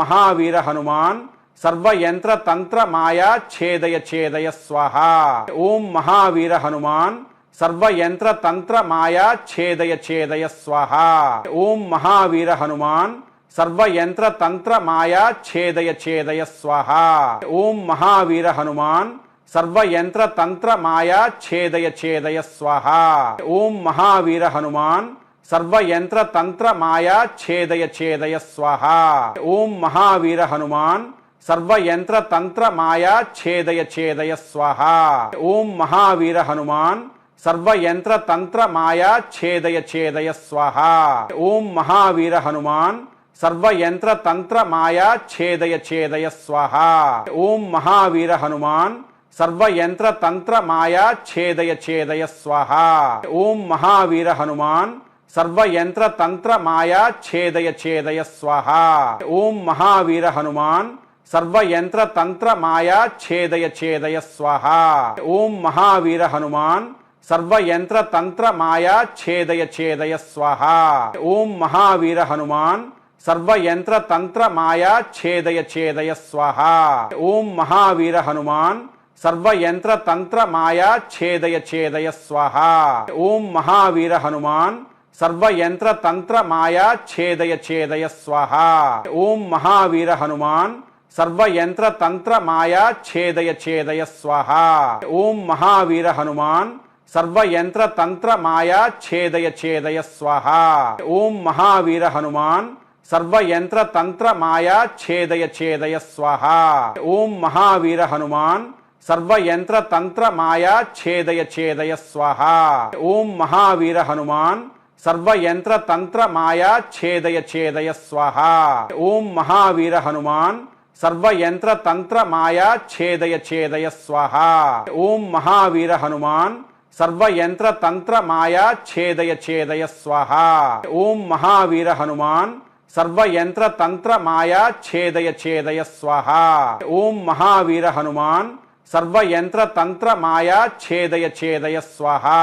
महावीर हनुमान सर्वयंत्र तंत्र माया छेदय छेदय स्वाहा। ओम महावीर हनुमान सर्वयंत्र तंत्र माया छेदय छेदय स्वाहा। ओम महावीर हनुमान सर्वयंत्र तंत्र माया छेदय छेदय स्वाहा। ओम महावीर हनुमान सर्वयंत्र तंत्र माया छेदय छेदय स्वाहा। ओम महावीर हनुमान सर्वयंत्र तंत्र माया छेदय छेदय स्वाहा। ओम महावीर हनुमान सर्वयंत्र तंत्र माया छेदय छेदय स्वाहा। ओम महावीर हनुमान सर्वयंत्र तंत्र माया छेदय छेदय स्वाहा। ओम महावीर हनुमान सर्वयंत्र तंत्र माया छेदय छेदय स्वाहा। ओम महावीर हनुमान सर्वयंत्र तंत्र माया छेदय छेदय स्वाहा। ओम महावीर हनुमान सर्वयंत्र तंत्र माया छेदय छेदय स्वाहा। ओम महावीर हनुमान सर्वयंत्र तंत्र माया छेदय छेदय स्वाहा। ओम महावीर हनुमान सर्वयंत्र तंत्र माया छेदय छेदय स्वाहा। ओम महावीर हनुमान सर्वयंत्र तंत्र माया छेदय छेदय स्वाहा। ओम महावीर हनुमान सर्वयंत्र तंत्र माया छेदय छेदय स्वाहा। ओम महावीर हनुमान सर्वयंत्र तंत्र माया छेदय छेदय स्वाहा। ओम महावीर हनुमान सर्वयंत्र तंत्र माया छेदय छेदय स्वाहा। ओम महावीर हनुमान सर्वयंत्र तंत्र माया छेदय छेदय स्वाहा। ओम महावीर हनुमान सर्वयंत्र तंत्र माया छेदय छेदय स्वाहा। ओम महावीर हनुमान सर्वयंत्र तंत्र माया छेदय छेदय स्वाहा। ओम महावीर हनुमान सर्वयंत्र तंत्र माया छेदय छेदय स्वाहा। ओम महावीर हनुमान सर्वयंत्र तंत्र माया छेदय छेदय स्वाहा। ओम महावीर हनुमान सर्वयंत्र तंत्र माया छेदय छेदय स्वाहा। ओम महावीर हनुमान सर्वयंत्र तंत्र माया छेदय छेदय स्वाहा। ओम महावीर हनुमान सर्वयंत्र तंत्र माया छेदय छेदय स्वाहा। ओम महावीर हनुमान सर्वयंत्र तंत्र माया छेदय छेदय स्वाहा।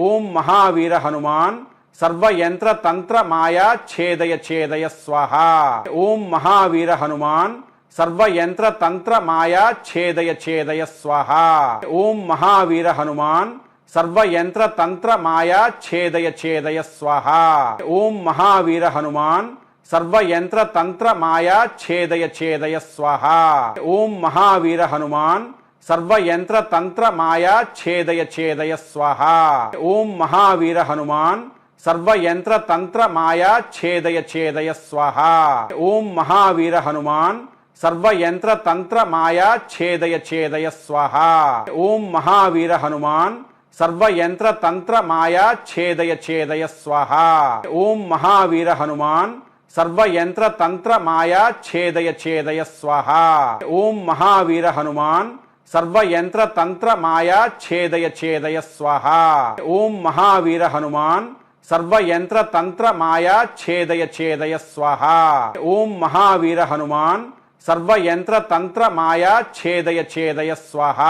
ओम महावीर हनुमान सर्वयंत्र तंत्र माया छेदय छेदय स्वाहा। ओम महावीर हनुमान सर्वयंत्र तंत्र माया छेदय छेदय स्वाहा। ओम महावीर हनुमान सर्वयंत्र तंत्र माया छेदय छेदय स्वाहा। ओम महावीर हनुमान सर्वयंत्र तंत्र माया छेदय छेदय स्वाहा। ओम महावीर हनुमान सर्वयंत्र तंत्र माया छेदय छेदय स्वाहा। ओम महावीर हनुमान सर्वयंत्र तंत्र माया छेदय छेदय स्वाहा। ओम महावीर हनुमान सर्वयंत्र तंत्र माया छेदय छेदय स्वाहा। ओम महावीर हनुमान सर्वयंत्र तंत्र माया छेदय छेदय स्वाहा। ओम महावीर हनुमान सर्वयंत्र तंत्र माया छेदय छेदय स्वाहा। ओम महावीर हनुमान सर्वयंत्र तंत्र माया छेदय छेदय स्वाहा। ओम महावीर हनुमान सर्वयंत्र तंत्र माया छेदय छेदय स्वाहा।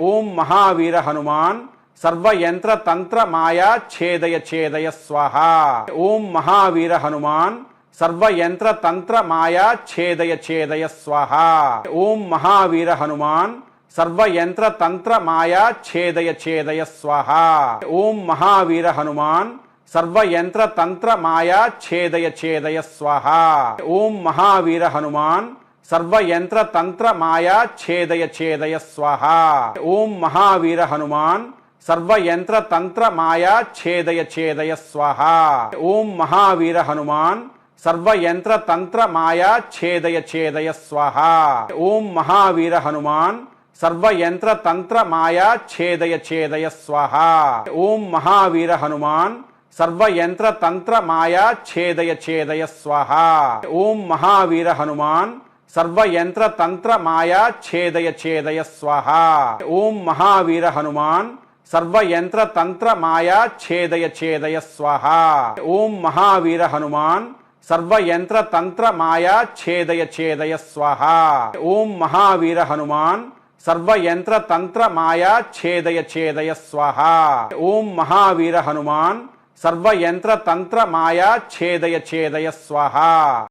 ओम महावीर हनुमान सर्वयंत्र तंत्र माया छेदय छेदय स्वाहा। ओम महावीर हनुमान सर्वयंत्र तंत्र माया छेदय छेदय स्वाहा। ओम महावीर हनुमान सर्वयंत्र तंत्र माया छेदय छेदय स्वाहा। ओम महावीर हनुमान सर्वयंत्र तंत्र माया छेदय छेदय स्वाहा। ओम महावीर हनुमान सर्वयंत्र तंत्र माया छेदय छेदय स्वाहा। ओम महावीर हनुमान सर्वयंत्र तंत्र माया छेदय छेदय स्वाहा। ओम महावीर हनुमान सर्वयंत्र तंत्र माया छेदय छेदय स्वाहा। ओम महावीर हनुमान सर्वयंत्र तंत्र माया छेदय छेदय स्वाहा। ओम महावीर हनुमान सर्वयंत्र तंत्र माया छेदय छेदय स्वाहा। ओम महावीर हनुमान सर्वयंत्र तंत्र माया छेदय छेदय स्वाहा। ओम महावीर हनुमान सर्वयंत्र तंत्र माया छेदय छेदय स्वाहा। ओम महावीर हनुमान सर्वयंत्र तंत्र माया छेदय छेदय स्वाहा। ओम महावीर हनुमान सर्वयंत्र तंत्र माया छेदय छेदय स्वाहा। ओम महावीर हनुमान सर्वयंत्र तंत्र माया छेदय छेदय स्वाहा।